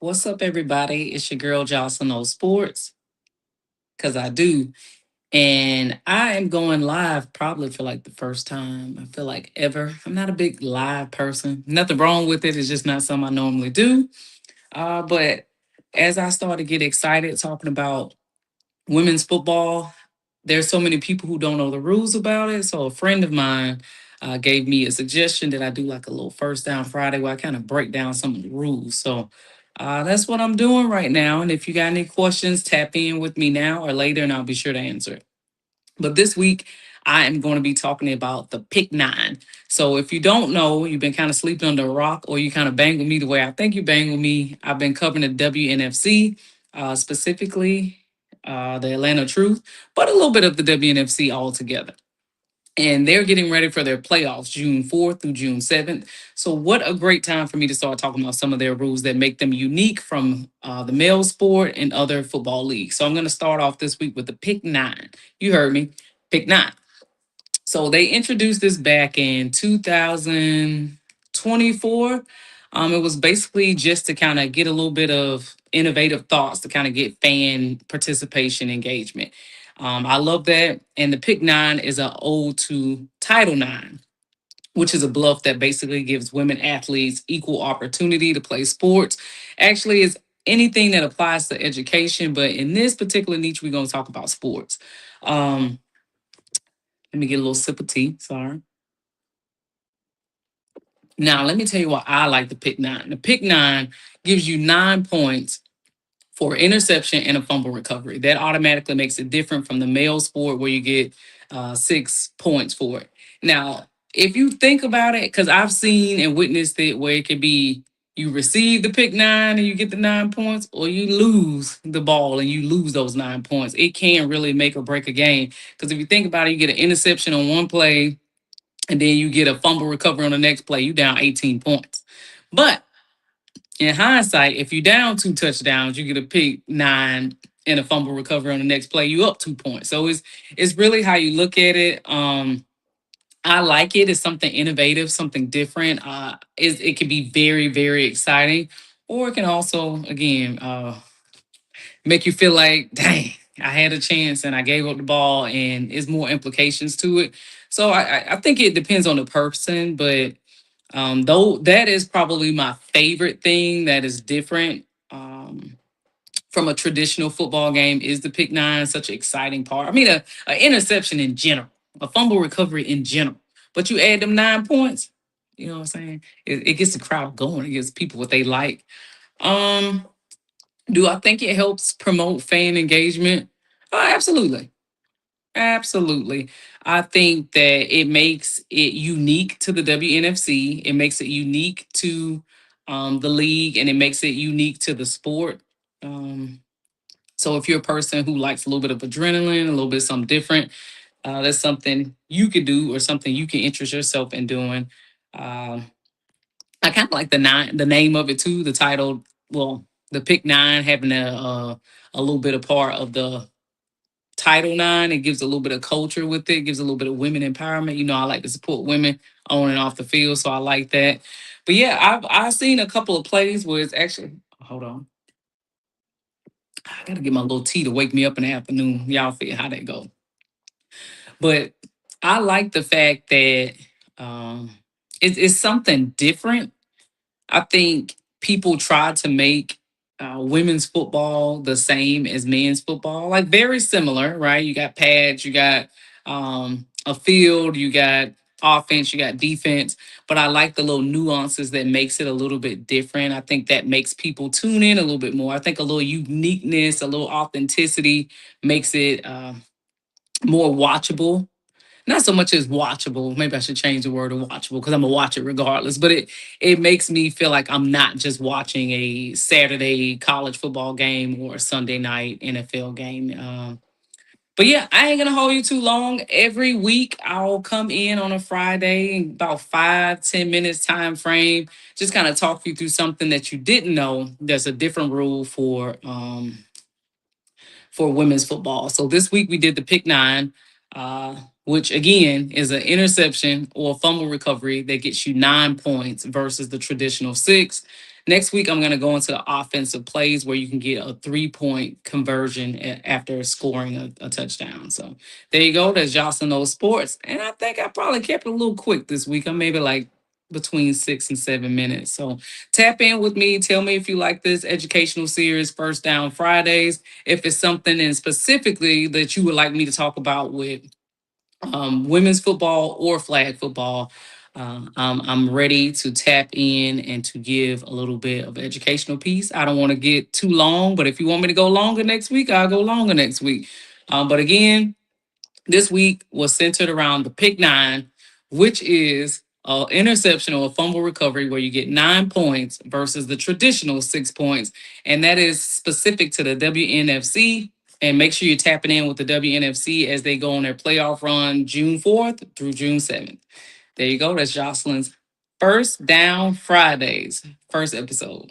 What's up, everybody? It's your girl Jocelyn O Sports, because I do. And I am going live probably for like the first time, I feel like ever. I'm not a big live person. Nothing wrong with it. It's just not something I normally do. But as I started to get excited talking about women's football, there's so many people who don't know the rules about it. So a friend of mine gave me a suggestion that I do like a little first down Friday where I kind of break down some of the rules. So that's what I'm doing right now. And if you got any questions, tap in with me now or later, and I'll be sure to answer it. But this week, I am going to be talking about the pick nine. So if you don't know, you've been kind of sleeping under a rock, or you kind of bang with me the way I think you bang with me. I've been covering the WNFC, specifically the Atlanta Truth, but a little bit of the WNFC altogether. And they're getting ready for their playoffs June 4th through June 7th. So, what a great time for me to start talking about some of their rules that make them unique from the male sport and other football leagues. So, I'm going to start off this week with the pick nine. You heard me, pick nine. So they introduced this back in 2024. It was basically just to kind of get a little bit of innovative thoughts to kind of get fan participation engagement. I love that. And the pick nine is an ode to Title Nine, which is a bluff that basically gives women athletes equal opportunity to play sports. Actually, it's anything that applies to education, but in this particular niche, we're going to talk about sports. Um, Let me get a little sip of tea. Sorry. Now, let me tell you why I like the pick nine. The pick nine gives you 9 points for interception and a fumble recovery. That automatically makes it different from the male sport where you get 6 points for it. Now, if you think about it, because I've seen and witnessed it where it could be you receive the pick nine and you get the 9 points, or you lose the ball and you lose those 9 points. It can really make or break a game. Because if you think about it, you get an interception on one play, and then you get a fumble recovery on the next play, you down 18 points. But in hindsight, if you down two touchdowns, you get a pick nine and a fumble recovery on the next play, you up 2 points. So it's really how you look at it. I like it. It's something innovative, something different. It can be very, very exciting, or it can also, again, make you feel like, dang, I had a chance and I gave up the ball, and it's more implications to it. So I think it depends on the person, but though that is probably my favorite thing that is different from a traditional football game is the pick nine. Such an exciting part. I mean, a interception in general, a fumble recovery in general, but you add them 9 points. You know what I'm saying? It gets the crowd going. It gives people what they like. Um, do I think it helps promote fan engagement? Absolutely. Absolutely. I think that it makes it unique to the WNFC. It makes it unique to the league, and it makes it unique to the sport. Um, so if you're a person who likes a little bit of adrenaline, a little bit of something different, that's something you could do or something you can interest yourself in doing. Um, I kind of like the name of it too, the title. Well, the pick nine having a little bit of part of the Title Nine. It gives a little bit of culture with it. Gives a little bit of women empowerment. You know, I like to support women on and off the field, so I like that. But yeah, I've seen a couple of plays where it's actually, hold on, I gotta get my little tea to wake me up in the afternoon. Y'all feel how that go. But I like the fact that um, it's something different. I think people try to make women's football the same as men's football, like very similar, right? You got pads, you got a field, you got offense, you got defense, but I like the little nuances that makes it a little bit different. I think that makes people tune in a little bit more. I think a little uniqueness, a little authenticity makes it more watchable. not so much as watchable. Maybe I should change the word to watchable because I'm gonna watch it regardless. But it makes me feel like I'm not just watching a Saturday college football game or a Sunday night NFL game. But yeah, I ain't gonna hold you too long. Every week I'll come in on a Friday, about 5-10 minutes time frame, just kind of talk you through something that you didn't know. There's a different rule for women's football. So this week we did the pick nine, which again is an interception or fumble recovery that gets you 9 points versus the traditional six. Next week, I'm going to go into the offensive plays where you can get a 3 point conversion after scoring a touchdown. So there you go. That's Jocelyn Those Sports. And I think I probably kept it a little quick this week. I'm maybe like between 6 and 7 minutes. So tap in with me. Tell me if you like this educational series, First Down Fridays. If it's something in specifically that you would like me to talk about with women's football or flag football, I'm ready to tap in and to give a little bit of educational piece. I don't want to get too long, but if you want me to go longer next week, I'll go longer next week. But again, this week was centered around the pick nine, which is an interception or a fumble recovery where you get 9 points versus the traditional 6 points. And that is specific to the WNFC. And make sure you're tapping in with the WNFC as they go on their playoff run June 4th through June 7th. There you go. That's Jocelyn's First Down Fridays, first episode.